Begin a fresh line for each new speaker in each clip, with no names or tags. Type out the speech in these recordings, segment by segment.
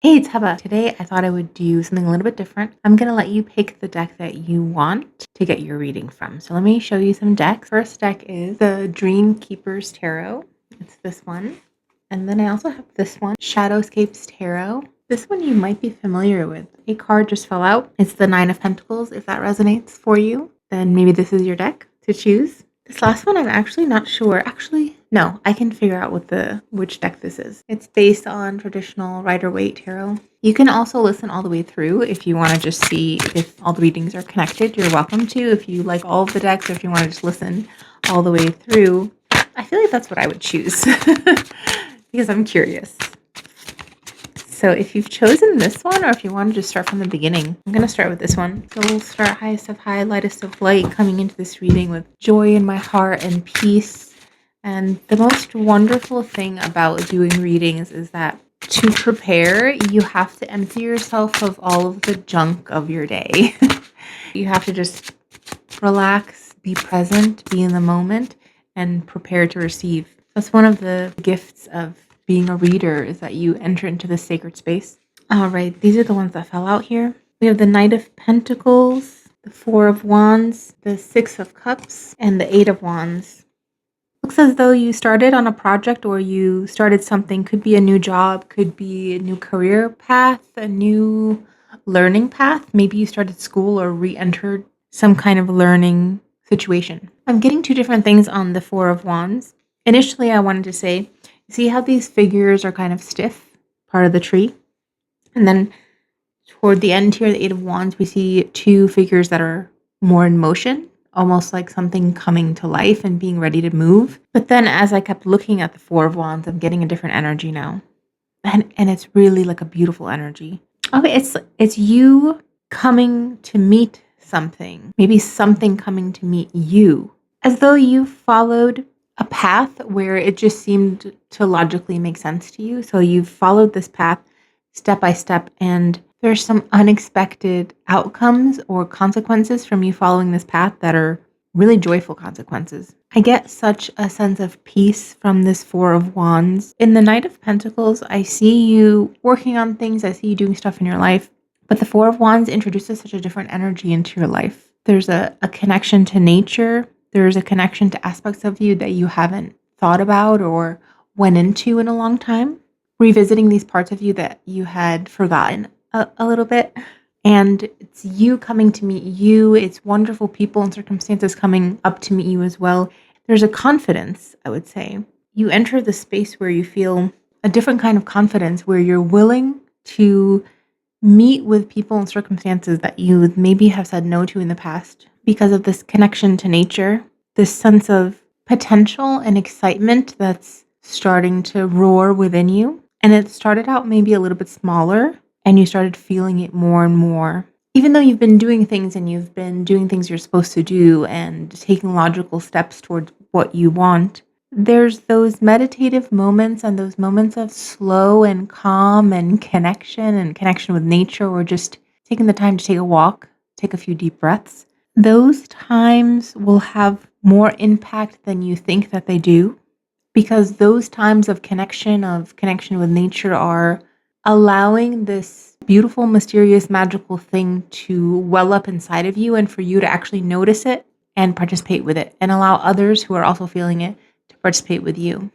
Hey, it's Heba. Today I thought I would do something a little bit different. I'm going to let you pick the deck that you want to get your reading from. So let me show you some decks. First deck is the Dream Keeper's Tarot. It's this one. And then I also have this one, Shadowscapes Tarot. This one you might be familiar with. A card just fell out. It's the Nine of Pentacles. If that resonates for you, then maybe this is your deck to choose. This last one, I'm actually not sure. Actually, no, I can figure out which deck this is. It's based on traditional Rider-Waite tarot. You can also listen all the way through if you want to just see if all the readings are connected. You're welcome to if you like all of the decks or if you want to just listen all the way through. I feel like that's what I would choose because I'm curious. So if you've chosen this one or if you want to just start from the beginning, I'm going to start with this one. So we'll start highest of high, lightest of light, coming into this reading with joy in my heart and peace. And the most wonderful thing about doing readings is that to prepare, you have to empty yourself of all of the junk of your day. You have to just relax, be present, be in the moment, and prepare to receive. That's one of the gifts of being a reader, is that you enter into the sacred space. All right, these are the ones that fell out here. We have the Knight of Pentacles, the Four of Wands, the Six of Cups, and the Eight of Wands. Looks as though you started on a project or you started something. Could be a new job, could be a new career path, a new learning path. Maybe you started school or re-entered some kind of learning situation. I'm getting two different things on the Four of Wands. Initially, I wanted to say, see how these figures are kind of stiff, part of the tree? And then toward the end here, the Eight of Wands, we see two figures that are more in motion, almost like something coming to life and being ready to move. But then as I kept looking at the Four of Wands, I'm getting a different energy now. And it's really like a beautiful energy. Okay, it's you coming to meet something. Maybe something coming to meet you. As though you followed a path where it just seemed to logically make sense to you. So you've followed this path step by step, and there's some unexpected outcomes or consequences from you following this path that are really joyful consequences. I get such a sense of peace from this Four of Wands. In the Knight of Pentacles, I see you working on things. I see you doing stuff in your life. But the Four of Wands introduces such a different energy into your life. There's a connection to nature. There's a connection to aspects of you that you haven't thought about or went into in a long time. Revisiting these parts of you that you had forgotten a little bit. And it's you coming to meet you. It's wonderful people and circumstances coming up to meet you as well. There's a confidence, I would say. You enter the space where you feel a different kind of confidence, where you're willing to meet with people and circumstances that you maybe have said no to in the past because of this connection to nature, this sense of potential and excitement that's starting to roar within you. And it started out maybe a little bit smaller, and you started feeling it more and more. Even though you've been doing things and you've been doing things you're supposed to do and taking logical steps towards what you want, there's those meditative moments and those moments of slow and calm and connection with nature, or just taking the time to take a walk, take a few deep breaths. Those times will have more impact than you think that they do, because those times of connection with nature are allowing this beautiful, mysterious, magical thing to well up inside of you, and for you to actually notice it and participate with it and allow others who are also feeling it to participate with you.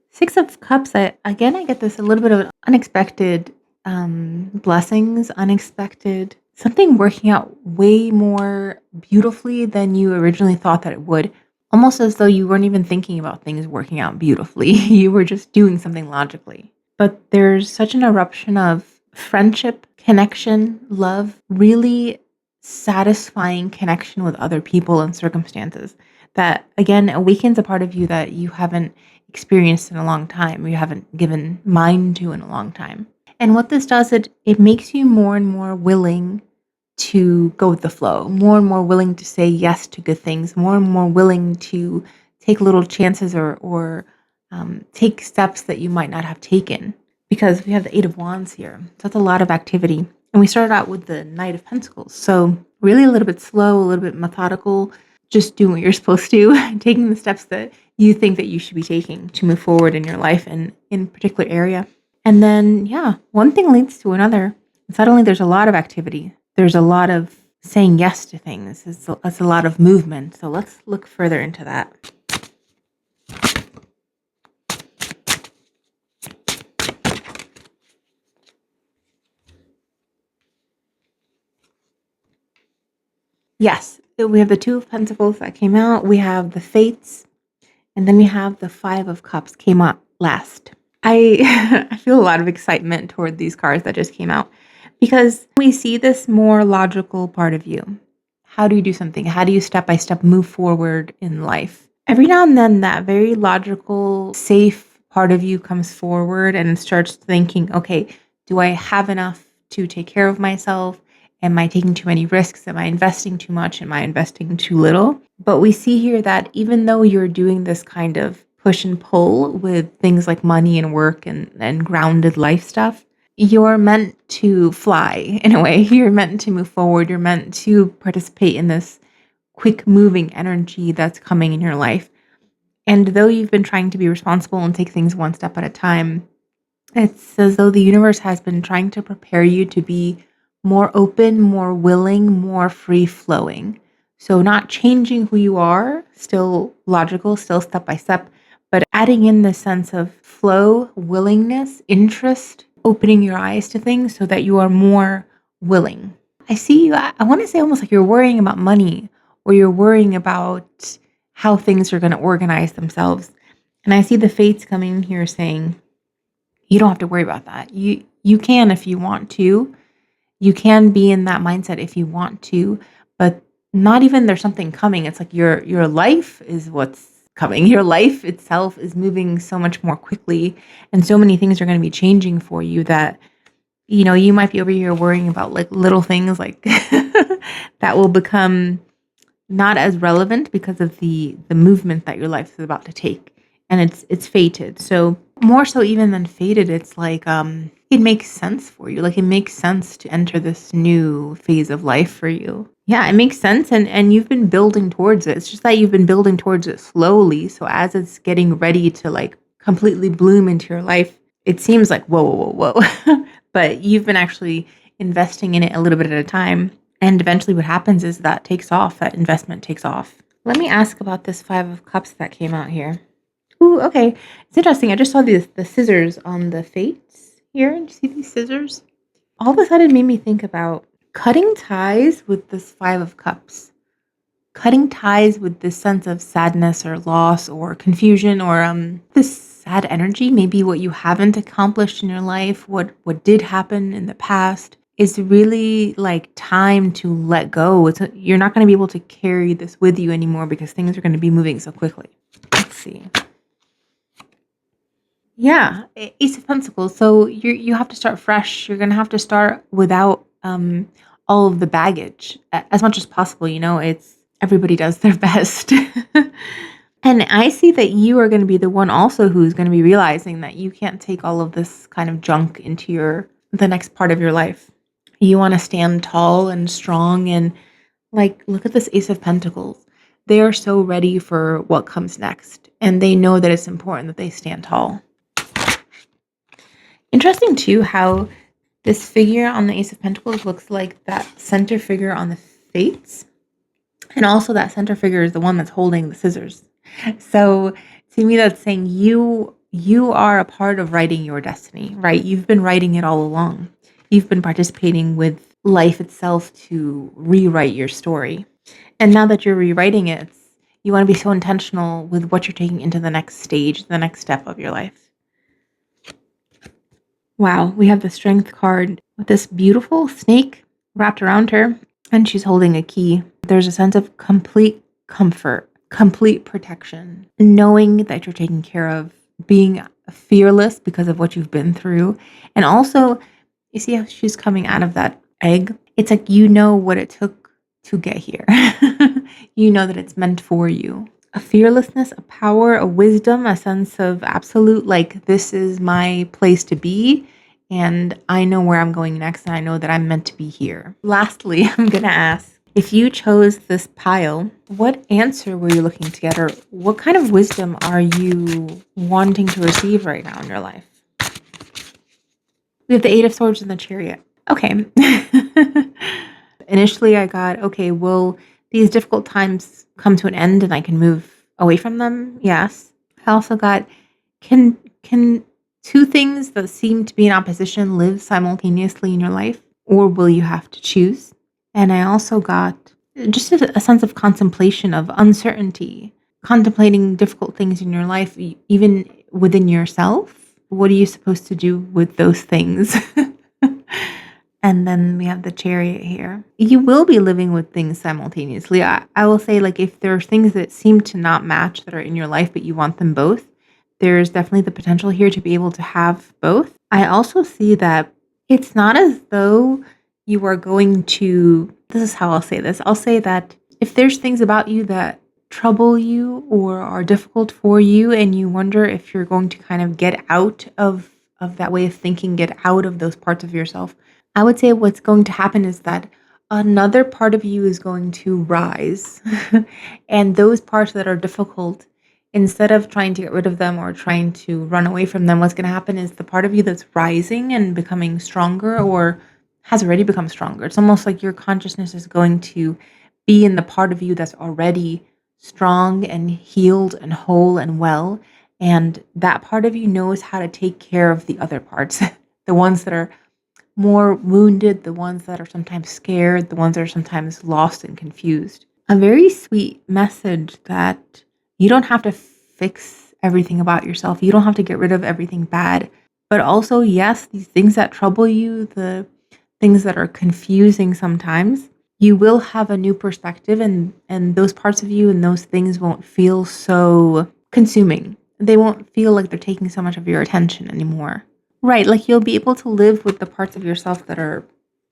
Six of Cups, I get this a little bit of unexpected blessings, unexpected, something working out way more beautifully than you originally thought that it would. Almost as though you weren't even thinking about things working out beautifully. You were just doing something logically. But there's such an eruption of friendship, connection, love, really satisfying connection with other people and circumstances that, again, awakens a part of you that you haven't experienced in a long time, or you haven't given mind to in a long time. And what this does, it makes you more and more willing to go with the flow, more and more willing to say yes to good things, more and more willing to take little chances or take steps that you might not have taken, because we have the Eight of Wands here. So that's a lot of activity. And we started out with the Knight of Pentacles. So really a little bit slow, a little bit methodical, just doing what you're supposed to, taking the steps that you think that you should be taking to move forward in your life and in a particular area. And then, yeah, one thing leads to another. And suddenly there's a lot of activity. There's a lot of saying yes to things. It's a lot of movement. So let's look further into that. Yes, we have the Two of Pentacles that came out. We have the Fates. And then we have the Five of Cups came out last. I I feel a lot of excitement toward these cards that just came out because we see this more logical part of you. How do you do something? How do you step by step move forward in life? Every now and then that very logical, safe part of you comes forward and starts thinking, okay, do I have enough to take care of myself? Am I taking too many risks? Am I investing too much? Am I investing too little? But we see here that even though you're doing this kind of push and pull with things like money and work and grounded life stuff, you're meant to fly in a way. You're meant to move forward. You're meant to participate in this quick moving energy that's coming in your life. And though you've been trying to be responsible and take things one step at a time, it's as though the universe has been trying to prepare you to be more open, more willing, more free flowing. So, not changing who you are, still logical, still step by step, but adding in the sense of flow, willingness, interest, opening your eyes to things so that you are more willing. I see you, I want to say almost like you're worrying about money or you're worrying about how things are going to organize themselves. And I see the fates coming here saying, you don't have to worry about that. You can if you want to. You can be in that mindset if you want to, but not even there's something coming. It's like your life is what's coming. Your life itself is moving so much more quickly and so many things are going to be changing for you that you might be over here worrying about like little things like that will become not as relevant because of the movement that your life is about to take, and it's fated. So more so even than fated, it's like it makes sense for you. Like it makes sense to enter this new phase of life for you. Yeah, it makes sense, and you've been building towards it. It's just that you've been building towards it slowly. So as it's getting ready to like completely bloom into your life, it seems like whoa. But you've been actually investing in it a little bit at a time. And eventually what happens is that takes off, that investment takes off. Let me ask about this Five of Cups that came out here. Ooh, okay. It's interesting. I just saw the scissors on the fates here. Did you see these scissors? All of a sudden it made me think about cutting ties with this Five of Cups. Cutting ties with this sense of sadness or loss or confusion or this sad energy, maybe what you haven't accomplished in your life, what did happen in the past is really like time to let go. You're not going to be able to carry this with you anymore because things are going to be moving so quickly. Let's see. Yeah, Ace of Pentacles. So you have to start fresh. You're going to have to start without all of the baggage as much as possible. It's everybody does their best. And I see that you are going to be the one also who's going to be realizing that you can't take all of this kind of junk into the next part of your life. You want to stand tall and strong and like look at this Ace of Pentacles. They are so ready for what comes next and they know that it's important that they stand tall. Interesting too how this figure on the Ace of Pentacles looks like that center figure on the Fates. And also that center figure is the one that's holding the scissors. So to me, that's saying you are a part of writing your destiny, right? You've been writing it all along. You've been participating with life itself to rewrite your story. And now that you're rewriting it, you want to be so intentional with what you're taking into the next stage, the next step of your life. Wow, we have the Strength card with this beautiful snake wrapped around her, and she's holding a key. There's a sense of complete comfort, complete protection, knowing that you're taken care of, being fearless because of what you've been through. And also, you see how she's coming out of that egg? It's like you know what it took to get here. You know that it's meant for you. A fearlessness, a power, a wisdom, a sense of absolute, like, this is my place to be. And I know where I'm going next, and I know that I'm meant to be here. Lastly, I'm going to ask, if you chose this pile, what answer were you looking to get, or what kind of wisdom are you wanting to receive right now in your life? We have the Eight of Swords and the Chariot. Okay. Initially, I got, okay, will these difficult times come to an end and I can move away from them? Yes. I also got, can two things that seem to be in opposition live simultaneously in your life, or will you have to choose? And I also got just a sense of contemplation of uncertainty, contemplating difficult things in your life, even within yourself. What are you supposed to do with those things? And then we have the Chariot here. You will be living with things simultaneously. I will say, like, if there are things that seem to not match that are in your life, but you want them both, there's definitely the potential here to be able to have both. I also see that it's not as though you are going to, this is how I'll say this. I'll say that if there's things about you that trouble you or are difficult for you, and you wonder if you're going to kind of get out of that way of thinking, get out of those parts of yourself, I would say what's going to happen is that another part of you is going to rise. And those parts that are difficult, instead of trying to get rid of them or trying to run away from them, what's going to happen is the part of you that's rising and becoming stronger, or has already become stronger. It's almost like your consciousness is going to be in the part of you that's already strong and healed and whole and well. And that part of you knows how to take care of the other parts, the ones that are more wounded, the ones that are sometimes scared, the ones that are sometimes lost and confused. A very sweet message that you don't have to fix everything about yourself. You don't have to get rid of everything bad. But also, yes, these things that trouble you, the things that are confusing sometimes, you will have a new perspective, and those parts of you and those things won't feel so consuming. They won't feel like they're taking so much of your attention anymore. Right, like you'll be able to live with the parts of yourself that are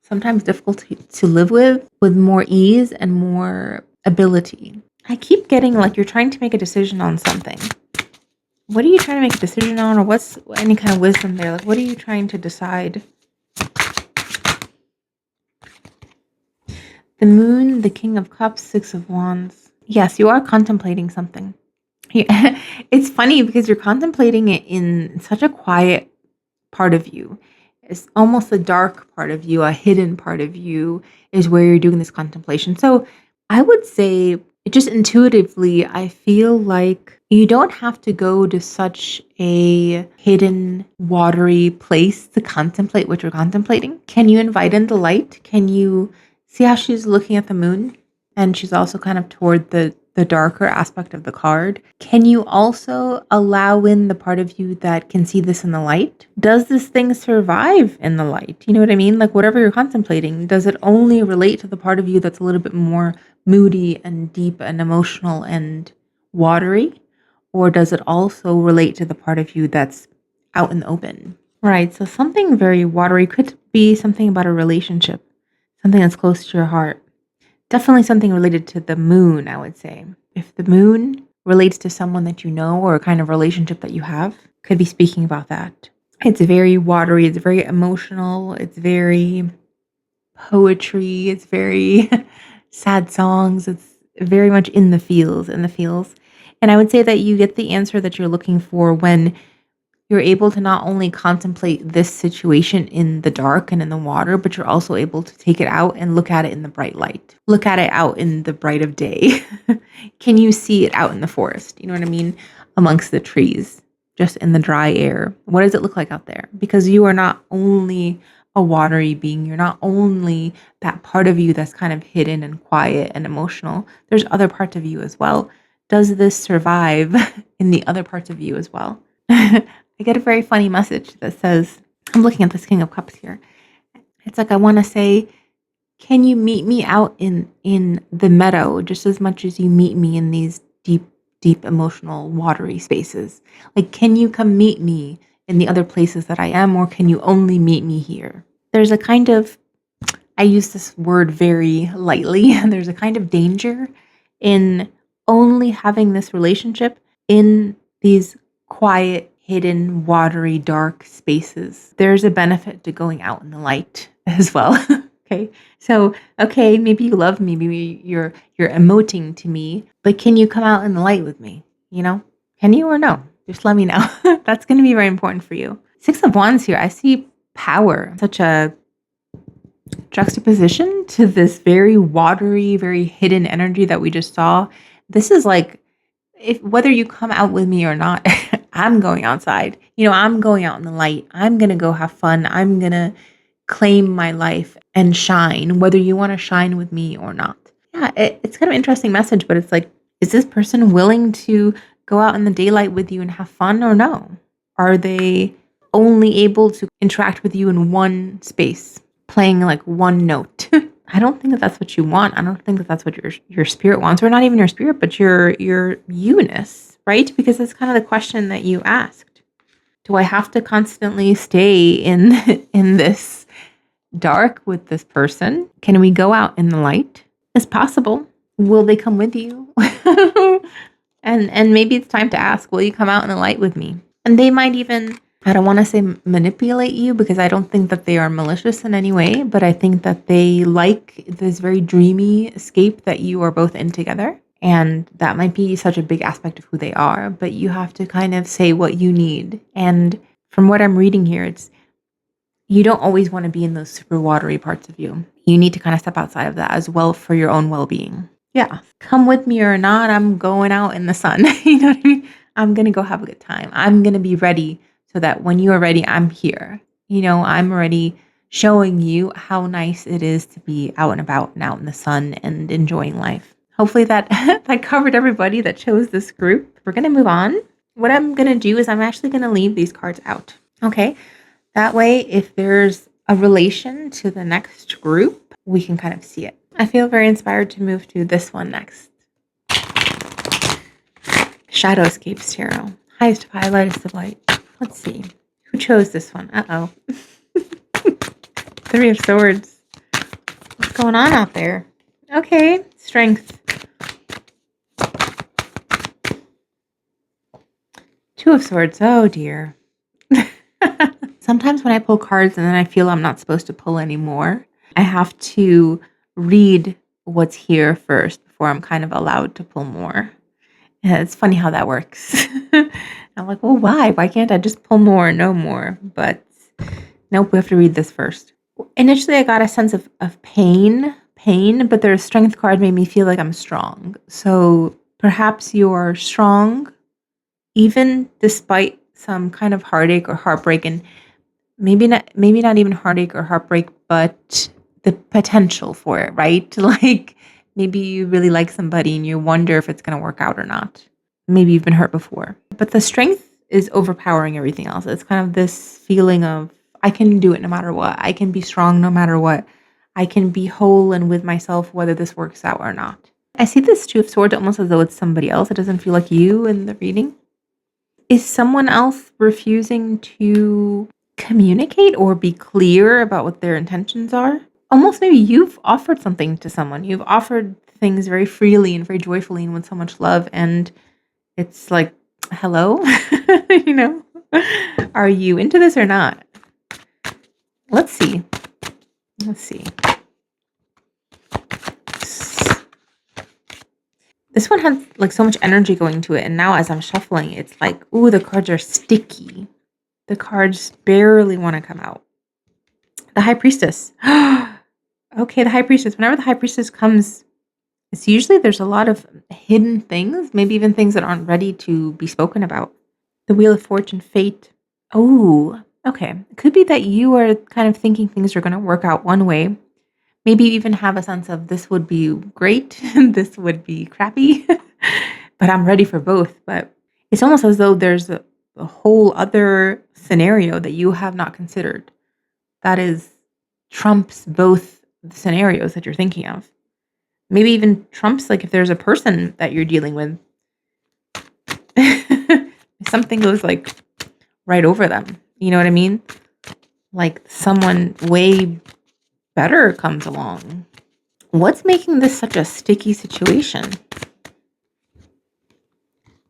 sometimes difficult to live with more ease and more ability. I keep getting like you're trying to make a decision on something. What are you trying to make a decision on, or what's any kind of wisdom there? Like, what are you trying to decide? The Moon, the King of Cups, Six of Wands. Yes, you are contemplating something. Yeah. It's funny because you're contemplating it in such a quiet part of you. It's almost a dark part of you, a hidden part of you is where you're doing this contemplation. So I would say, just intuitively, I feel like you don't have to go to such a hidden, watery place to contemplate what you're contemplating. Can you invite in the light? Can you see how she's looking at the moon? And she's also kind of toward the darker aspect of the card. Can you also allow in the part of you that can see this in the light? Does this thing survive in the light? You know what I mean? Like, whatever you're contemplating, does it only relate to the part of you that's a little bit more moody and deep and emotional and watery? Or does it also relate to the part of you that's out in the open? Right, so something very watery could be something about a relationship, something that's close to your heart. Definitely something related to the moon, I would say. If the moon relates to someone that you know or a kind of relationship that you have, could be speaking about that. It's very watery, it's very emotional, it's very poetry, it's very sad songs, it's very much in the feels, And I would say that you get the answer that you're looking for when you're able to not only contemplate this situation in the dark and in the water, but you're also able to take it out and look at it in the bright light. Look at it out in the bright of day. Can you see it out in the forest? You know what I mean? Amongst the trees, just in the dry air. What does it look like out there? Because you are not only a watery being, you're not only that part of you that's kind of hidden and quiet and emotional. There's other parts of you as well. Does this survive in the other parts of you as well? I get a very funny message that says, I'm looking at this King of Cups here. It's like, I want to say, can you meet me out in the meadow just as much as you meet me in these deep emotional watery spaces? Like, can you come meet me in the other places that I am, or can you only meet me here? There's a kind of, I use this word very lightly, there's a kind of danger in only having this relationship in these quiet, hidden, watery, dark spaces. There's a benefit to going out in the light as well. Okay. So, okay, maybe you love me, maybe you're emoting to me, but can you come out in the light with me? You know? Can you or no? Just let me know. That's going to be very important for you. Six of Wands here. I see power, such a juxtaposition to this very watery, very hidden energy that we just saw. This is like, if whether you come out with me or not, I'm going outside. I'm going out in the light. I'm going to go have fun. I'm going to claim my life and shine, whether you want to shine with me or not. Yeah, it's kind of an interesting message, but it's like, is this person willing to go out in the daylight with you and have fun or no? Are they only able to interact with you in one space, playing like one note? I don't think that that's what you want. I don't think that that's what your spirit wants, or not even your spirit, but your you-ness, right? Because that's kind of the question that you asked. Do I have to constantly stay in in this dark with this person? Can we go out in the light? It's possible. Will they come with you? and maybe it's time to ask, will you come out in the light with me? And they might even, I don't want to say manipulate you, because I don't think that they are malicious in any way, but I think that they like this very dreamy escape that you are both in together. And that might be such a big aspect of who they are, but you have to kind of say what you need. And from what I'm reading here, it's, you don't always want to be in those super watery parts of you. You need to kind of step outside of that as well for your own well-being. Yeah. Come with me or not, I'm going out in the sun. You know what I mean? I'm going to go have a good time. I'm going to be ready so that when you are ready, I'm here. I'm already showing you how nice it is to be out and about and out in the sun and enjoying life. Hopefully that that covered everybody that chose this group. We're going to move on. What I'm going to do is I'm actually going to leave these cards out. Okay? That way, if there's a relation to the next group, we can kind of see it. I feel very inspired to move to this one next. Shadowscapes Tarot. Highest of high, lightest of light. Let's see. Who chose this one? Uh-oh. Three of Swords. What's going on out there? Okay. Strength. Two of Swords. Oh, dear. Sometimes when I pull cards and then I feel I'm not supposed to pull anymore, I have to read what's here first before I'm kind of allowed to pull more. Yeah, it's funny how that works. I'm like, well, why? Why can't I just pull more, no more? But nope, we have to read this first. Initially, I got a sense of pain, but their strength card made me feel like I'm strong. So perhaps you're strong, even despite some kind of heartache or heartbreak, and maybe not even heartache or heartbreak, but the potential for it, right? Like maybe you really like somebody and you wonder if it's going to work out or not. Maybe you've been hurt before. But the strength is overpowering everything else. It's kind of this feeling of, I can do it no matter what. I can be strong no matter what. I can be whole and with myself whether this works out or not. I see this Two of Swords almost as though it's somebody else. It doesn't feel like you in the reading. Is someone else refusing to communicate or be clear about what their intentions are? Almost maybe you've offered something to someone. You've offered things very freely and very joyfully and with so much love, and it's like, hello? Are you into this or not? Let's see. This one has like so much energy going to it, and now as I'm shuffling, it's like, ooh, the cards are sticky. The cards barely want to come out. The High Priestess. Okay, the High Priestess. Whenever the High Priestess comes, it's usually there's a lot of hidden things, maybe even things that aren't ready to be spoken about. The Wheel of Fortune, Fate. Oh, okay. It could be that you are kind of thinking things are going to work out one way. Maybe you even have a sense of this would be great, this would be crappy, but I'm ready for both. But it's almost as though there's a whole other scenario that you have not considered that is trumps both the scenarios that you're thinking of. Maybe even trumps, like if there's a person that you're dealing with, something goes like right over them. You know what I mean? Like someone way better comes along. What's making this such a sticky situation?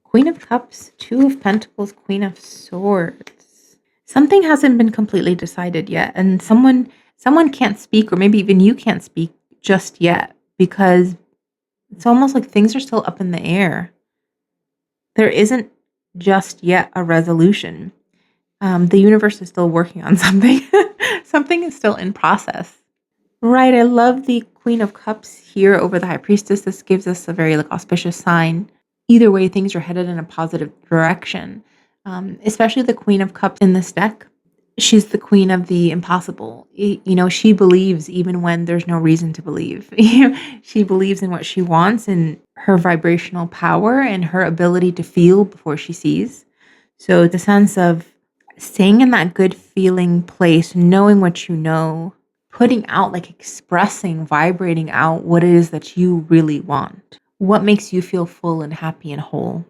Queen of Cups, Two of Pentacles, Queen of Swords. Something hasn't been completely decided yet, and someone can't speak, or maybe even you can't speak just yet, because it's almost like things are still up in the air. There isn't just yet a resolution. The universe is still working on something. Something is still in process. Right, I love the Queen of Cups here over the High Priestess. This gives us a very auspicious sign. Either way, things are headed in a positive direction. Especially the Queen of Cups in this deck. She's the queen of the impossible. She believes even when there's no reason to believe. She believes in what she wants and her vibrational power and her ability to feel before she sees. So the sense of staying in that good feeling place, knowing what you know, putting out, expressing, vibrating out what it is that you really want. What makes you feel full and happy and whole.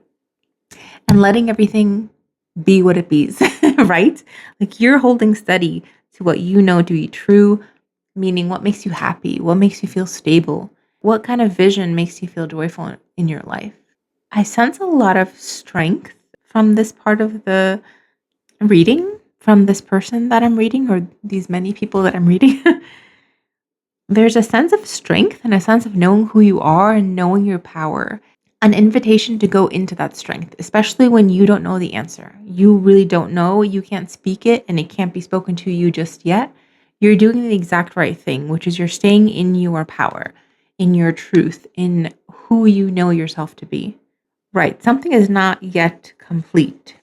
And letting everything be what it be's, right? You're holding steady to what you know to be true, meaning what makes you happy, what makes you feel stable, what kind of vision makes you feel joyful in your life. I sense a lot of strength from this part of the reading, from this person that I'm reading, or these many people that I'm reading. There's a sense of strength and a sense of knowing who you are and knowing your power. An invitation to go into that strength, especially when you don't know the answer. You really don't know, you can't speak it, and it can't be spoken to you just yet. You're doing the exact right thing, which is you're staying in your power, in your truth, in who you know yourself to be. Right, something is not yet complete.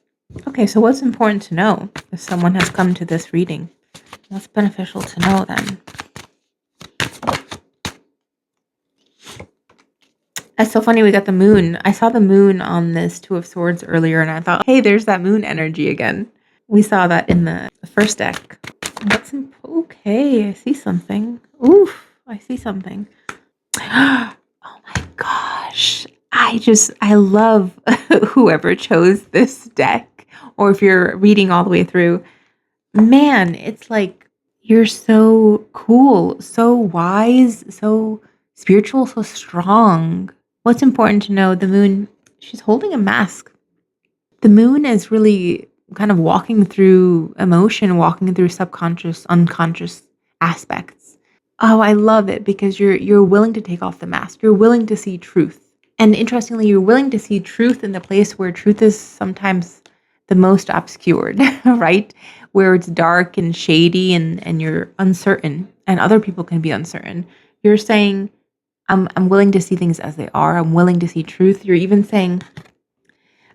Okay, so what's important to know if someone has come to this reading? What's beneficial to know then? It's so funny, we got the moon. I saw the moon on this Two of Swords earlier, and I thought, hey, there's that moon energy again. We saw that in the first deck. Okay, I see something. Oof, I see something. Oh my gosh. I love whoever chose this deck, or if you're reading all the way through. Man, it's like you're so cool, so wise, so spiritual, so strong. What's important to know, the moon, she's holding a mask. The moon is really kind of walking through emotion, walking through subconscious, unconscious aspects. Oh, I love it because you're willing to take off the mask. You're willing to see truth. And interestingly, you're willing to see truth in the place where truth is sometimes the most obscured, right? Where it's dark and shady and you're uncertain and other people can be uncertain. You're saying, I'm willing to see things as they are. I'm willing to see truth. You're even saying,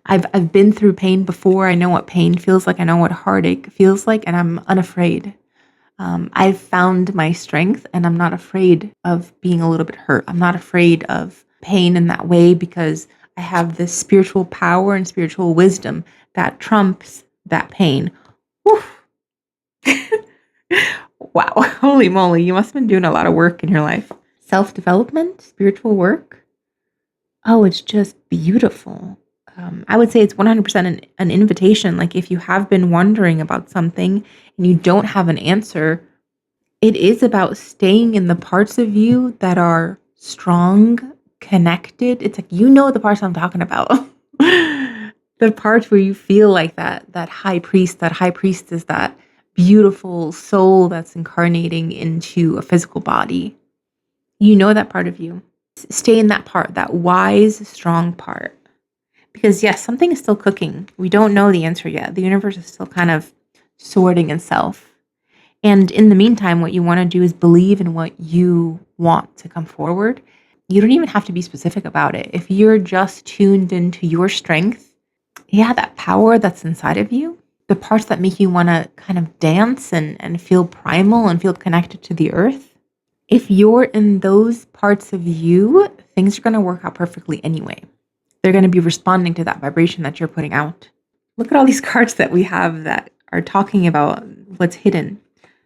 I've been through pain before. I know what pain feels like. I know what heartache feels like, and I'm unafraid. I've found my strength, and I'm not afraid of being a little bit hurt. I'm not afraid of pain in that way because I have this spiritual power and spiritual wisdom that trumps that pain. Woof. Wow, holy moly, you must have been doing a lot of work in your life. Self-development, spiritual work. Oh, it's just beautiful. I would say it's 100% an invitation. Like if you have been wondering about something and you don't have an answer, it is about staying in the parts of you that are strong, connected. It's like, the parts I'm talking about. The parts where you feel like that high priest, that high priestess, that beautiful soul that's incarnating into a physical body. You know that part of you. Stay in that part, that wise, strong part. Because yes, something is still cooking. We don't know the answer yet. The universe is still kind of sorting itself. And in the meantime, what you want to do is believe in what you want to come forward. You don't even have to be specific about it. If you're just tuned into your strength, that power that's inside of you, the parts that make you want to kind of dance and feel primal and feel connected to the earth, if you're in those parts of you, things are going to work out perfectly anyway. They're going to be responding to that vibration that you're putting out. Look at all these cards that we have that are talking about what's hidden.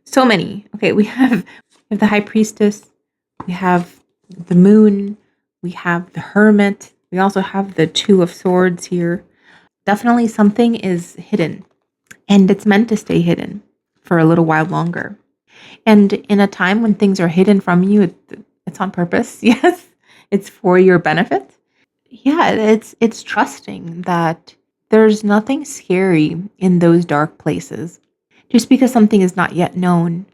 So many. Okay, we have the High Priestess. We have the Moon. We have the Hermit. We also have the Two of Swords here. Definitely something is hidden. And it's meant to stay hidden for a little while longer. And in a time when things are hidden from you, it's on purpose. Yes, it's for your benefit. Yeah, it's trusting that there's nothing scary in those dark places. Just because something is not yet known,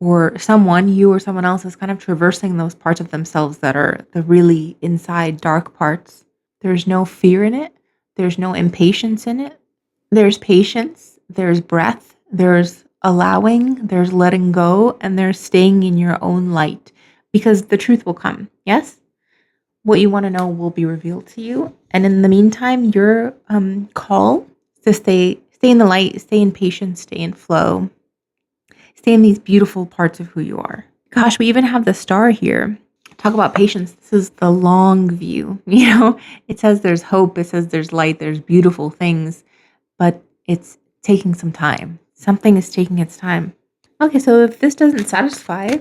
or you or someone else is kind of traversing those parts of themselves that are the really inside dark parts. There's no fear in it. There's no impatience in it. There's patience. There's breath. There's allowing, there's letting go, and there's staying in your own light because the truth will come. Yes? What you want to know will be revealed to you. And in the meantime, your call to stay in the light, stay in patience, stay in flow, stay in these beautiful parts of who you are. Gosh, we even have the star here. Talk about patience. This is the long view. It says there's hope, it says there's light, there's beautiful things, but it's taking some time. Something is taking its time. Okay, so if this doesn't satisfy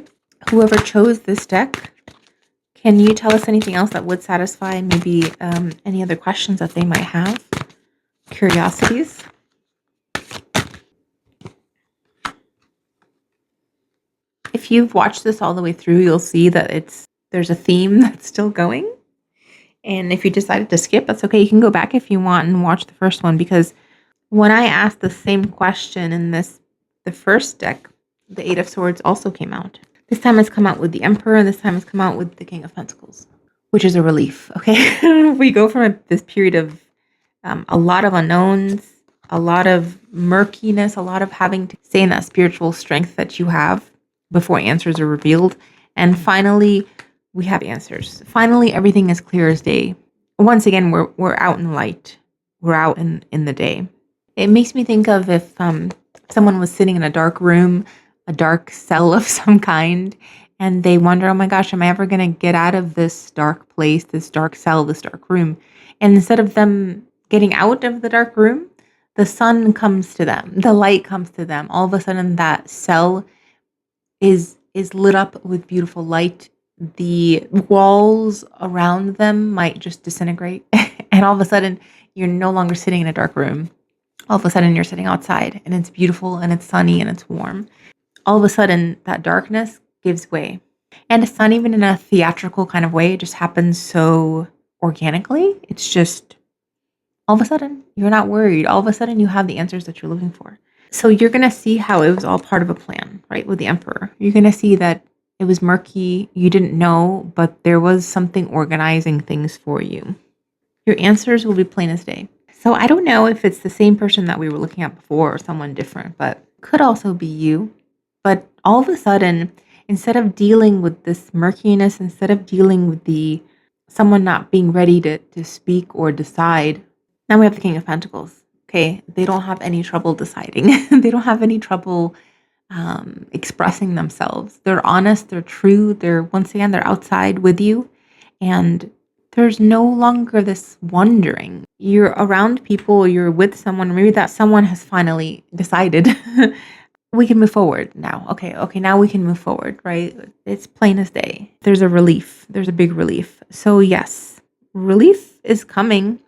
whoever chose this deck, can you tell us anything else that would satisfy? Maybe any other questions that they might have? Curiosities? If you've watched this all the way through, you'll see that there's a theme that's still going. And if you decided to skip, that's okay. You can go back if you want and watch the first one, because when I asked the same question in the first deck, the Eight of Swords also came out. This time it's come out with the Emperor, and this time it's come out with the King of Pentacles, which is a relief, okay? We go from this period of a lot of unknowns, a lot of murkiness, a lot of having to stay in that spiritual strength that you have before answers are revealed. And finally, we have answers. Finally, everything is clear as day. Once again, we're out in light. We're out in the day. It makes me think of if someone was sitting in a dark room, a dark cell of some kind, and they wonder, oh my gosh, am I ever going to get out of this dark place, this dark cell, this dark room? And instead of them getting out of the dark room, the sun comes to them, the light comes to them. All of a sudden, that cell is lit up with beautiful light. The walls around them might just disintegrate, and all of a sudden, you're no longer sitting in a dark room. All of a sudden, you're sitting outside, and it's beautiful, and it's sunny, and it's warm. All of a sudden, that darkness gives way. And it's not even in a theatrical kind of way. It just happens so organically. It's just all of a sudden, you're not worried. All of a sudden, you have the answers that you're looking for. So you're going to see how it was all part of a plan, right? With the Emperor. You're going to see that it was murky. You didn't know, but there was something organizing things for you. Your answers will be plain as day. So I don't know if it's the same person that we were looking at before or someone different, but could also be you. But all of a sudden, instead of dealing with this murkiness, instead of dealing with someone not being ready to speak or decide, now we have the King of Pentacles. Okay, they don't have any trouble deciding. They don't have any trouble expressing themselves. They're honest. They're true. They're outside with you, and there's no longer this wondering. You're around people. You're with someone. Maybe that someone has finally decided. We can move forward now. Okay, now we can move forward, right? It's plain as day. There's a relief. There's a big relief. So yes, relief is coming.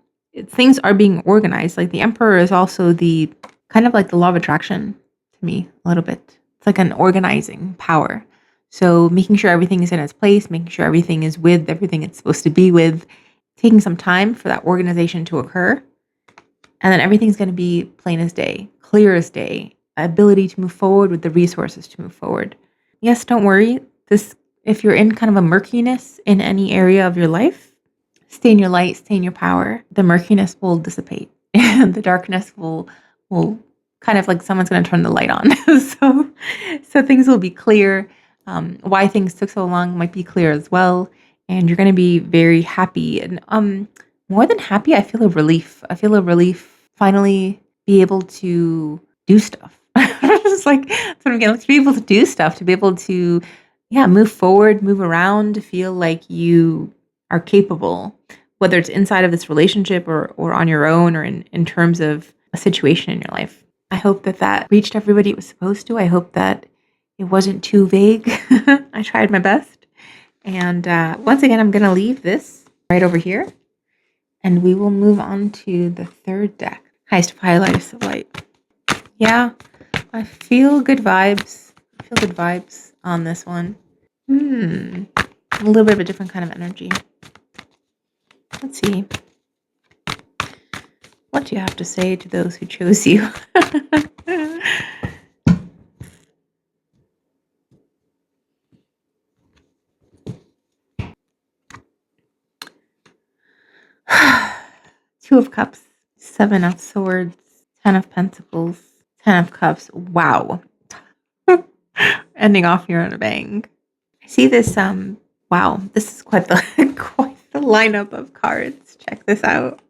Things are being organized. Like the Emperor is also the kind of like the law of attraction to me a little bit. It's like an organizing power. So making sure everything is in its place, making sure everything is with everything it's supposed to be with, taking some time for that organization to occur. And then everything's going to be plain as day, clear as day, ability to move forward with the resources to move forward. Yes, don't worry. If you're in kind of a murkiness in any area of your life, stay in your light, stay in your power. The murkiness will dissipate. The darkness will kind of like someone's going to turn the light on. so things will be clear. Why things took so long might be clear as well. And you're going to be very happy. And more than happy, I feel a relief. I feel a relief finally be able to do stuff. It's like, that's what I'm getting, to be able to do stuff, to be able to, move forward, move around, feel like you are capable, whether it's inside of this relationship or on your own or in terms of a situation in your life. I hope that reached everybody it was supposed to. I hope that it wasn't too vague. I tried my best. And once again, I'm going to leave this right over here. And we will move on to the third deck. Highest of highlights of light. Yeah, I feel good vibes. On this one. A little bit of a different kind of energy. Let's see. What do you have to say to those who chose you? Two of Cups, Seven of Swords, Ten of Pentacles, Ten of Cups. Wow. Ending off here on a bang. I see this, wow, this is quite the quite the lineup of cards. Check this out.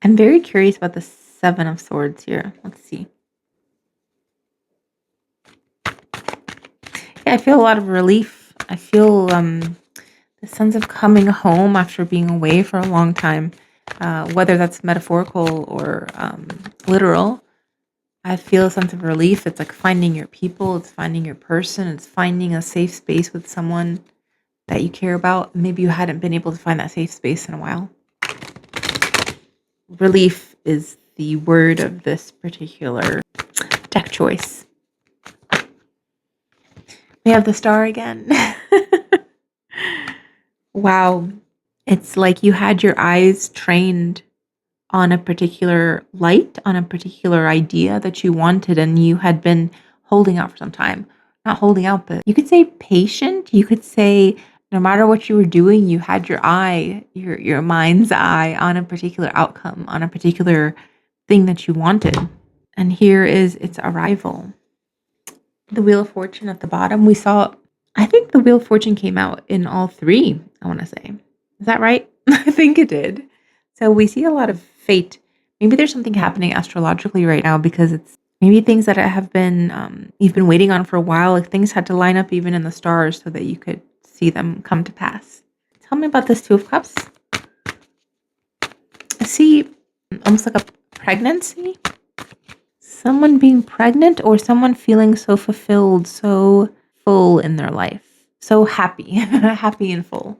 I'm very curious about the Seven of Swords here. Let's see. Yeah, I feel a lot of relief. I feel the sense of coming home after being away for a long time, whether that's metaphorical or literal. I feel a sense of relief. It's like finding your people, it's finding your person, it's finding a safe space with someone that you care about. Maybe you hadn't been able to find that safe space in a while. Relief is the word of this particular deck choice. We have the Star again. Wow. It's like you had your eyes trained on a particular light, on a particular idea that you wanted, and you had been holding out for some time. Not holding out, but you could say patient. You could say no matter what you were doing, you had your eye, your mind's eye on a particular outcome, on a particular thing that you wanted. And here is its arrival. The Wheel of Fortune at the bottom. We saw, I think the Wheel of Fortune came out in all three, I want to say. Is that right? I think it did. So we see a lot of fate. Maybe there's something happening astrologically right now because it's maybe things that have been, you've been waiting on for a while. Like things had to line up even in the stars so that you could see them come to pass. Tell me about this Two of Cups. I see almost like a pregnancy. Someone being pregnant or someone feeling so fulfilled, so full in their life. So happy, happy and full.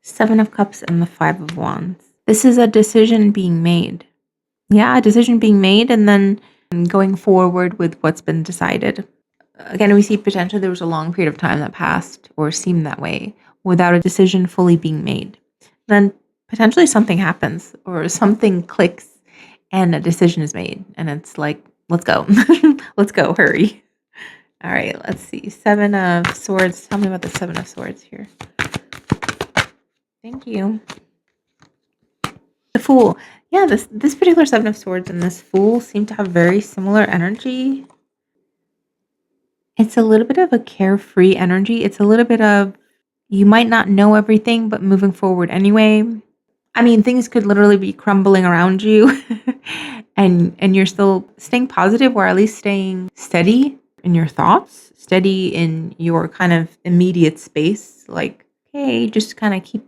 Seven of Cups and the Five of Wands. This is a decision being made. Yeah, a decision being made and then going forward with what's been decided. Again, we see potentially there was a long period of time that passed or seemed that way without a decision fully being made. Then potentially something happens or something clicks and a decision is made. And it's like, let's go. Let's go. Hurry. All right, let's see. Seven of Swords. Tell me about the Seven of Swords here. Thank you. The Fool. Yeah, this particular Seven of Swords and this Fool seem to have very similar energy. It's a little bit of a carefree energy. It's a little bit of you might not know everything, but moving forward anyway. I mean, things could literally be crumbling around you and you're still staying positive or at least staying steady in your thoughts, steady in your kind of immediate space. Like, hey, just kind of keep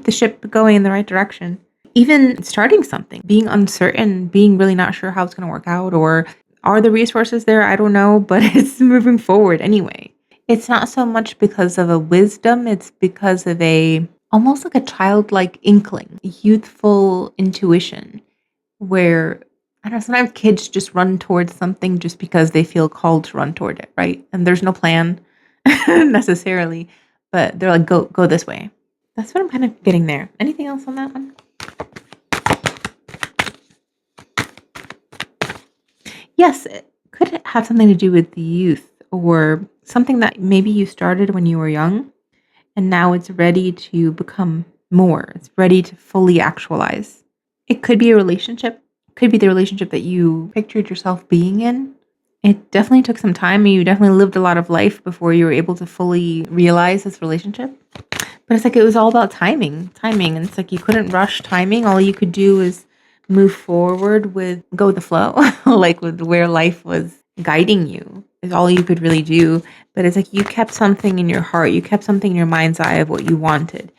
the ship going in the right direction. Even starting something, being uncertain, being really not sure how it's going to work out or are the resources there? I don't know, but it's moving forward anyway. It's not so much because of a wisdom, it's because of almost like a childlike inkling, youthful intuition, where I don't know, sometimes kids just run towards something just because they feel called to run toward it, right? And there's no plan necessarily, but they're like, go this way. That's what I'm kind of getting there. Anything else on that one? Yes, it could have something to do with the youth or something that maybe you started when you were young and now it's ready to become more. It's ready to fully actualize. It could be a relationship. It could be the relationship that you pictured yourself being in. It definitely took some time and you definitely lived a lot of life before you were able to fully realize this relationship. But it's like it was all about timing. And it's like you couldn't rush timing. All you could do is move forward with go with the flow, like with where life was guiding you is all you could really do. But it's like you kept something in your heart, you kept something in your mind's eye of what you wanted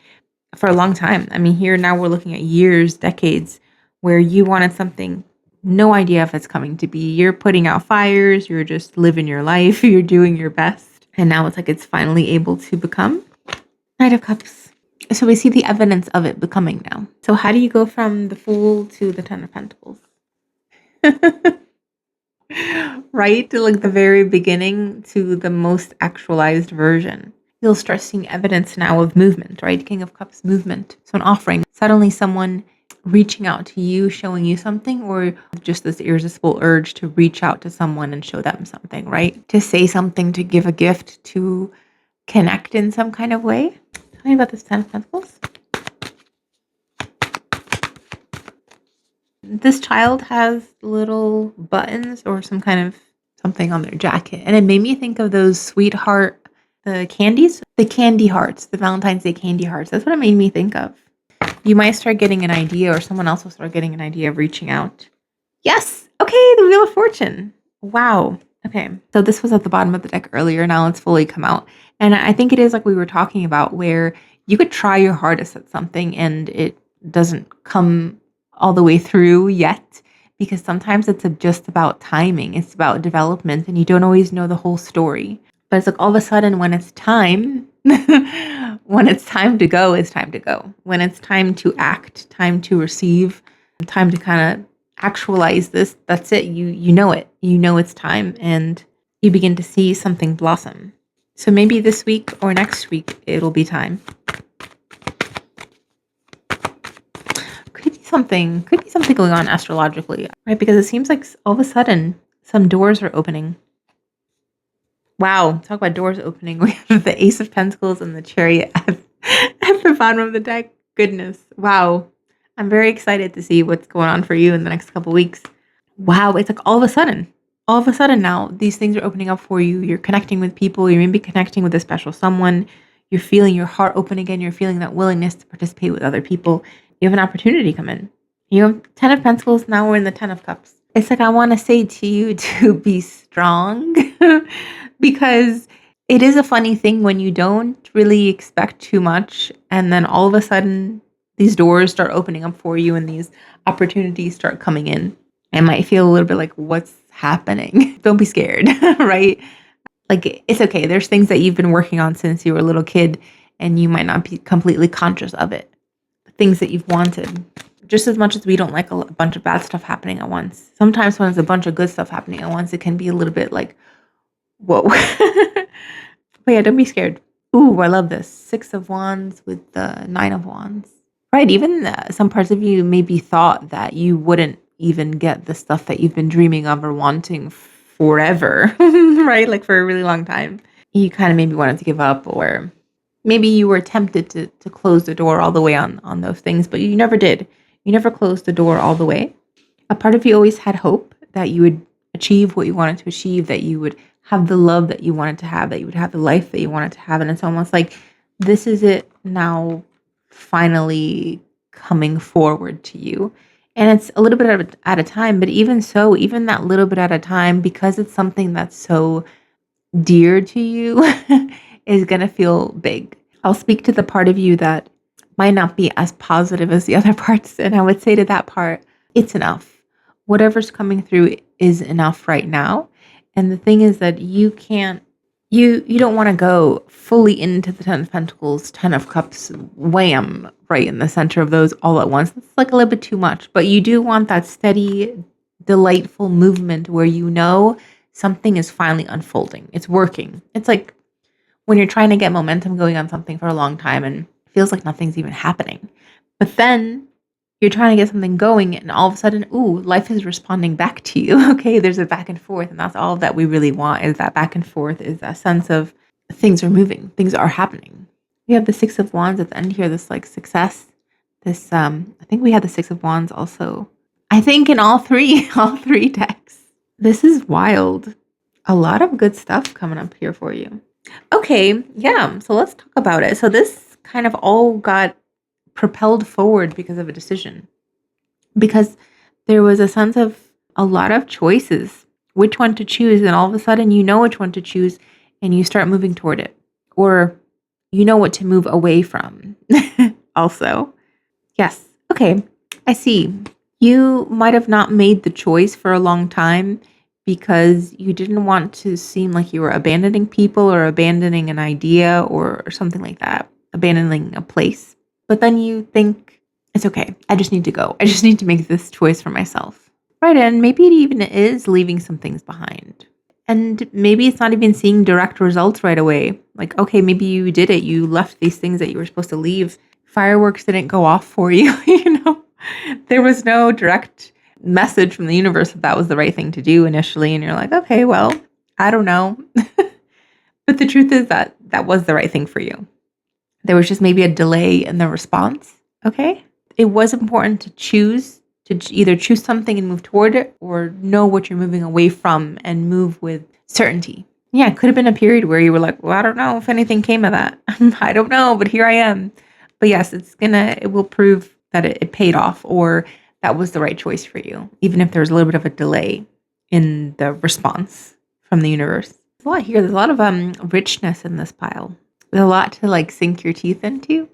for a long time. I mean, here now we're looking at years, decades, where you wanted something, no idea if it's coming to be. You're putting out fires, you're just living your life, you're doing your best. And now it's like it's finally able to become. Knight of Cups. So we see the evidence of it becoming now. So how do you go from the Fool to the Ten of Pentacles? Right? To like the very beginning to the most actualized version. You'll start seeing evidence now of movement, right? King of Cups, movement. So an offering. Suddenly someone reaching out to you, showing you something, or just this irresistible urge to reach out to someone and show them something, right? To say something, to give a gift, to connect in some kind of way. Tell me about this Ten of Pentacles. this child has little buttons or some kind of something on their jacket. And it made me think of those sweetheart, the candies, the candy hearts, the Valentine's Day candy hearts. That's what it made me think of. You might start getting an idea, or someone else will start getting an idea of reaching out. Yes. Okay. The Wheel of Fortune. Wow. Okay. So this was at the bottom of the deck earlier. Now it's fully come out. And I think it is like we were talking about, where you could try your hardest at something and it doesn't come all the way through yet, because sometimes it's just about timing. It's about development and you don't always know the whole story. But it's like all of a sudden when it's time, when it's time to go, it's time to go. When it's time to act, time to receive, time to kind of actualize this, that's it. You know it. You know it's time, and you begin to see something blossom. So maybe this week or next week it'll be time. Could be something going on astrologically, right? Because it seems like all of a sudden some doors are opening. Wow, talk about doors opening. We have the Ace of Pentacles and the Chariot at the bottom of the deck. Goodness. Wow. I'm very excited to see what's going on for you in the next couple weeks. Wow, it's like all of a sudden now, these things are opening up for you. You're connecting with people. You're maybe connecting with a special someone. You're feeling your heart open again. You're feeling that willingness to participate with other people. You have an opportunity come in. You have 10 of Pentacles. Now we're in the 10 of Cups. It's like I want to say to you to be strong because it is a funny thing when you don't really expect too much and then all of a sudden these doors start opening up for you and these opportunities start coming in. It might feel a little bit like, what's happening? Don't be scared, right? Like, it's okay. There's things that you've been working on since you were a little kid and you might not be completely conscious of it. Things that you've wanted. Just as much as we don't like a bunch of bad stuff happening at once. Sometimes when there's a bunch of good stuff happening at once, it can be a little bit like, whoa. But yeah, don't be scared. Ooh, I love this. 6 of Wands with the 9 of Wands. Right, even some parts of you maybe thought that you wouldn't even get the stuff that you've been dreaming of or wanting forever, right? Like for a really long time. You kind of maybe wanted to give up, or maybe you were tempted to close the door all the way on those things, but you never did. You never closed the door all the way. A part of you always had hope that you would achieve what you wanted to achieve, that you would have the love that you wanted to have, that you would have the life that you wanted to have. And it's almost like this is it now finally coming forward to you. And it's a little bit at a time, but even so, even that little bit at a time, because it's something that's so dear to you, is going to feel big. I'll speak to the part of you that might not be as positive as the other parts. And I would say to that part, it's enough. Whatever's coming through is enough right now. And the thing is that you can't, you don't want to go fully into the 10 of Pentacles, 10 of Cups, wham, right in the center of those all at once. It's like a little bit too much, but you do want that steady, delightful movement where you know something is finally unfolding. It's working. It's like when you're trying to get momentum going on something for a long time and it feels like nothing's even happening. But then you're trying to get something going and all of a sudden, ooh, life is responding back to you. Okay, there's a back and forth. And that's all that we really want, is that back and forth, is that sense of things are moving, things are happening. We have the 6 of Wands at the end here, this like success. This, I think we had the 6 of Wands also. I think in all three decks. This is wild. A lot of good stuff coming up here for you. Okay, yeah, so let's talk about it. So this kind of all got propelled forward because of a decision. Because there was a sense of a lot of choices, which one to choose, and all of a sudden you know which one to choose and you start moving toward it. Or you know what to move away from also. Yes, okay, I see. You might have not made the choice for a long time because you didn't want to seem like you were abandoning people or abandoning an idea or something like that, abandoning a place. But then you think, it's okay, I just need to go. I just need to make this choice for myself. Right, and maybe it even is leaving some things behind. And maybe it's not even seeing direct results right away. Like, okay, maybe you did it. You left these things that you were supposed to leave. Fireworks didn't go off for you, you know? There was no direct message from the universe that was the right thing to do initially. And you're like, okay, well, I don't know. But the truth is that that was the right thing for you. There was just maybe a delay in the response, okay? It was important to choose to either choose something and move toward it, or know what you're moving away from and move with certainty. Yeah, it could have been a period where you were like, well, I don't know if anything came of that. I don't know, but here I am. But yes, it will prove that it paid off, or that was the right choice for you, even if there's a little bit of a delay in the response from the universe. There's a lot here. There's a lot of richness in this pile. There's a lot to like sink your teeth into.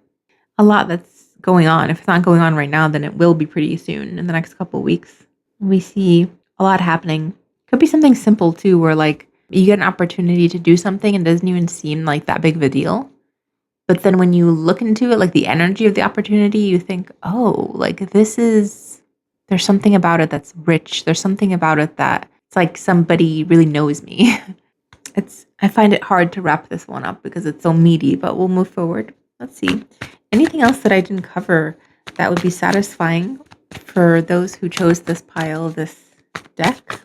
A lot that's going on. If it's not going on right now, then it will be pretty soon in the next couple of weeks. We see a lot happening. Could be something simple too, where like you get an opportunity to do something and it doesn't even seem like that big of a deal. But then when you look into it, like the energy of the opportunity, you think, oh, like there's something about it that's rich. There's something about it that it's like somebody really knows me. I find it hard to wrap this one up because it's so meaty, but we'll move forward. Let's see. Anything else that I didn't cover that would be satisfying for those who chose this pile, this deck?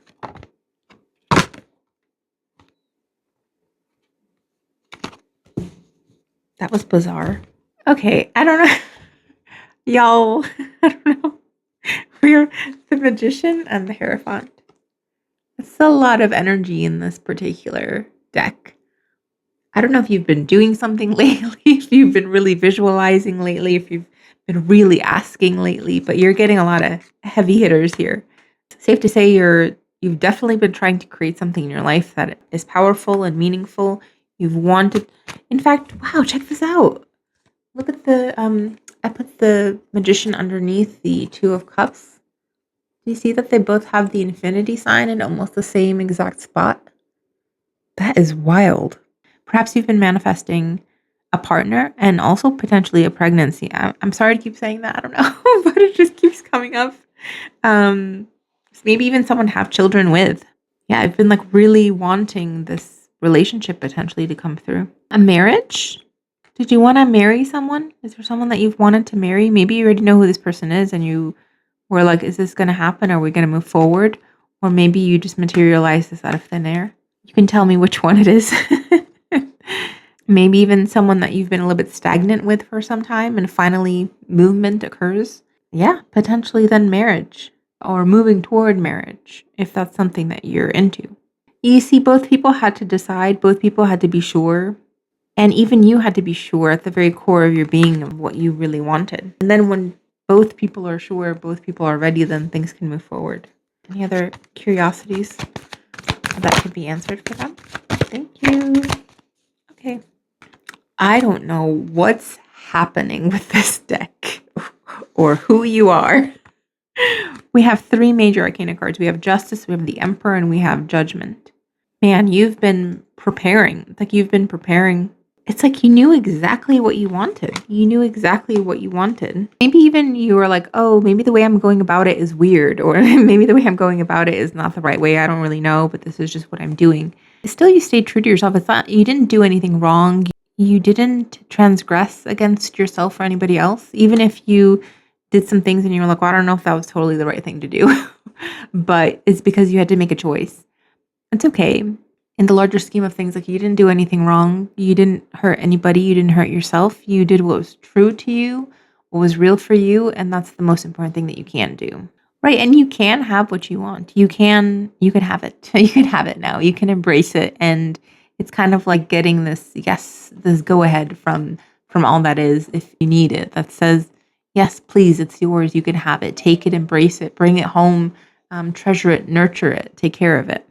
That was bizarre. Okay, I don't know. Y'all, I don't know. We're the Magician and the Hierophant. It's a lot of energy in this particular deck. I don't know if you've been doing something lately, if you've been really visualizing lately, if you've been really asking lately, but you're getting a lot of heavy hitters here. It's safe to say you've definitely been trying to create something in your life that is powerful and meaningful. You've wanted, in fact, wow, check this out. Look at I put the Magician underneath the Two of Cups. Do you see that they both have the infinity sign in almost the same exact spot? That is wild. Perhaps you've been manifesting a partner and also potentially a pregnancy. I'm sorry to keep saying that. I don't know, but it just keeps coming up. Maybe even someone to have children with. Yeah, I've been like really wanting this relationship potentially to come through. A marriage? Did you want to marry someone? Is there someone that you've wanted to marry? Maybe you already know who this person is and you were like, is this going to happen? Are we going to move forward? Or maybe you just materialize this out of thin air. You can tell me which one it is. Maybe even someone that you've been a little bit stagnant with for some time and finally movement occurs. Yeah, potentially then marriage or moving toward marriage if that's something that you're into. You see, both people had to decide, both people had to be sure, and even you had to be sure at the very core of your being of what you really wanted. And then when both people are sure, both people are ready, then things can move forward. Any other curiosities that could be answered for them? Thank you. Okay. I don't know what's happening with this deck or who you are. We have 3 major arcana cards. We have Justice, we have the Emperor, and we have Judgment. Man, you've been preparing. It's like you knew exactly what you wanted. You knew exactly what you wanted. Maybe even you were like, oh, maybe the way I'm going about it is weird. Or maybe the way I'm going about it is not the right way. I don't really know, but this is just what I'm doing. Still, you stayed true to yourself. It's not, you didn't do anything wrong. You didn't transgress against yourself or anybody else. Even if you did some things and you were like, well, I don't know if that was totally the right thing to do. But it's because you had to make a choice. It's okay. In the larger scheme of things, like you didn't do anything wrong. You didn't hurt anybody. You didn't hurt yourself. You did what was true to you, what was real for you. And that's the most important thing that you can do. Right. And you can have what you want. You can have it. You can have it now. You can embrace it. And it's kind of like getting this go ahead from all that is, if you need it, that says, yes, please, it's yours. You can have it. Take it, embrace it, bring it home, treasure it, nurture it, take care of it.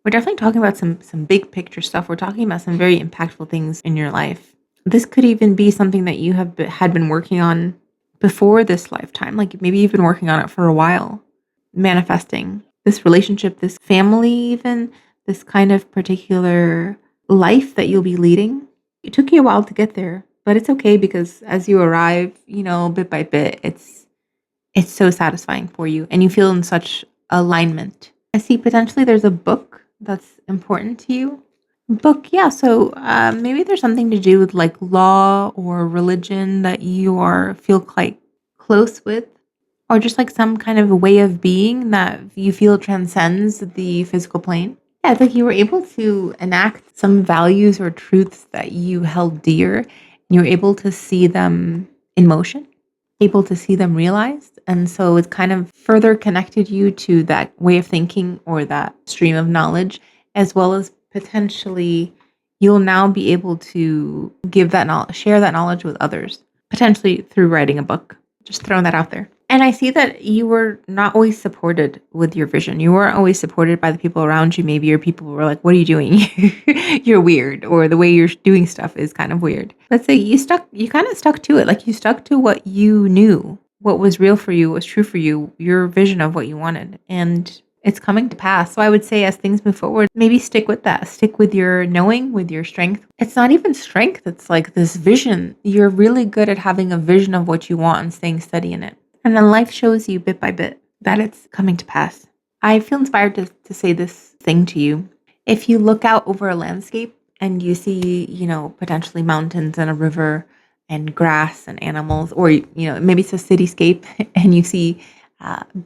We're definitely talking about some big picture stuff. We're talking about some very impactful things in your life. This could even be something that you had been working on before this lifetime. Like maybe you've been working on it for a while, manifesting this relationship, this family, even this kind of particular life that you'll be leading. It took you a while to get there, but it's okay because as you arrive, bit by bit, it's so satisfying for you and you feel in such alignment. I see potentially there's a book that's important to you. Book, yeah. So maybe there's something to do with like law or religion that you feel quite close with, or just like some kind of way of being that you feel transcends the physical plane. Yeah, it's like you were able to enact some values or truths that you held dear, and you were able to see them in motion. able to see them realized. And so it's kind of further connected you to that way of thinking or that stream of knowledge, as well as potentially you'll now be able to give that knowledge, share that knowledge with others, potentially through writing a book. Just throwing that out there. And I see that you were not always supported with your vision. You weren't always supported by the people around you. Maybe your people were like, "What are you doing? You're weird," or "The way you're doing stuff is kind of weird." Let's say you kind of stuck to it. Like you stuck to what you knew, what was real for you, what was true for you, your vision of what you wanted. And it's coming to pass. So I would say as things move forward, maybe stick with that. Stick with your knowing, with your strength. It's not even strength. It's like this vision. You're really good at having a vision of what you want and staying steady in it. And then life shows you bit by bit that it's coming to pass. I feel inspired to say this thing to you. If you look out over a landscape and you see, potentially mountains and a river and grass and animals, or, maybe it's a cityscape and you see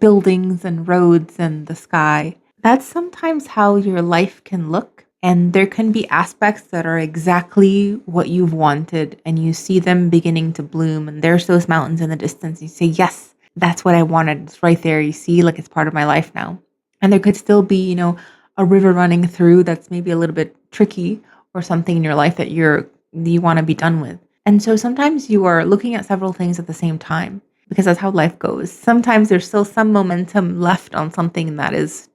buildings and roads and the sky, that's sometimes how your life can look. And there can be aspects that are exactly what you've wanted, and you see them beginning to bloom. And there's those mountains in the distance. You say, yes, that's what I wanted. It's right there. You see, like it's part of my life now. And there could still be, a river running through that's maybe a little bit tricky, or something in your life that you want to be done with. And so sometimes you are looking at several things at the same time, because that's how life goes. Sometimes there's still some momentum left on something that is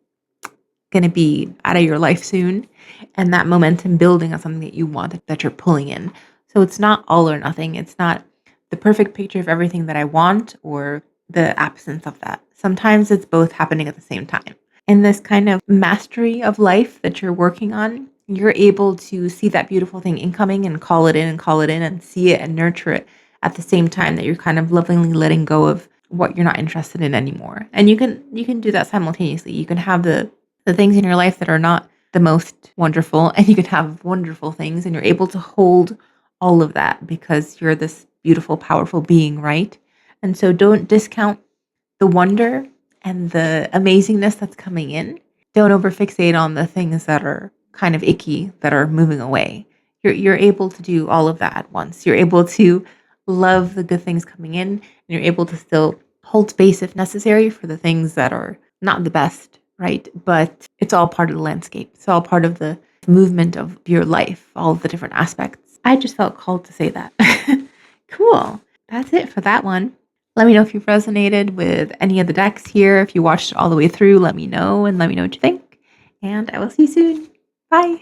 going to be out of your life soon, and that momentum building on something that you want, that you're pulling in. So it's not all or nothing. It's not the perfect picture of everything that I want or the absence of that. Sometimes it's both happening at the same time. In this kind of mastery of life that you're working on, you're able to see that beautiful thing incoming and call it in and see it and nurture it at the same time that you're kind of lovingly letting go of what you're not interested in anymore. And you can do that simultaneously. You can have the things in your life that are not the most wonderful, and you can have wonderful things, and you're able to hold all of that because you're this beautiful, powerful being, right? And so don't discount the wonder and the amazingness that's coming in. Don't overfixate on the things that are kind of icky, that are moving away. You're able to do all of that at once. You're able to love the good things coming in, and you're able to still hold space if necessary for the things that are not the best, right? But it's all part of the landscape. It's all part of the movement of your life, all of the different aspects. I just felt called to say that. Cool. That's it for that one. Let me know if you've resonated with any of the decks here. If you watched it all the way through, let me know, and let me know what you think. And I will see you soon. Bye.